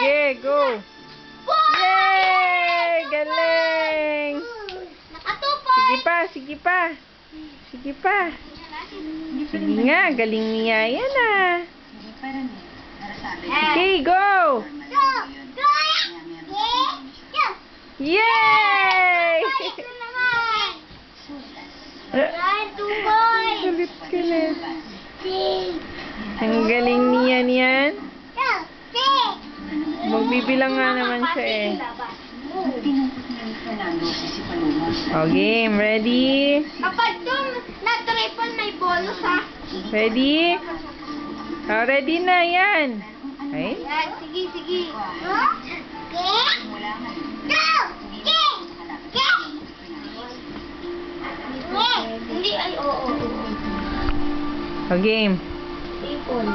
Sige, go. Yay! Galing! Sige pa, sige pa. Sige pa. Sige nga, galing niya. Yan ah. Okay, go! Yay! Kulit-kulit. Ang galing niyan yan. Magbibilang nga naman siya eh. O, game. Ready? Kapag doon na-triple may bonus ha. Ready? O, ready na yan. Okay? Yan, sige, sige. Go! Hindi, ay, oo. O, game. Triple.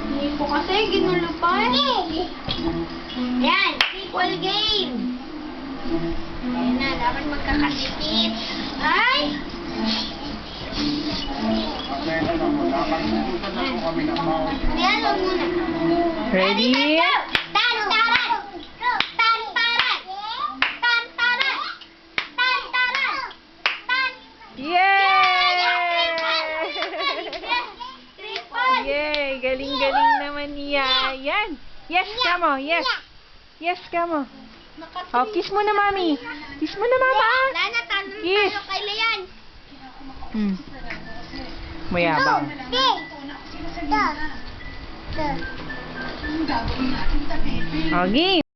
Hindi ko kasi ginulo pa eh. Yan, triple game. Ayan na, dapat magkakasikip. Ay! Ayan, wag muna. Ready? Tantaran! Tantaran! Tantaran! Tantaran! Yay! Triple! Yay! Galing-galing naman niya. Yan. Yes, kamo. Yes. Yes, kamo. O, kiss mo na, mami. Kiss mo na, mama. Wala na, Kiss. tayo kay Leon. Mayabang. O, game.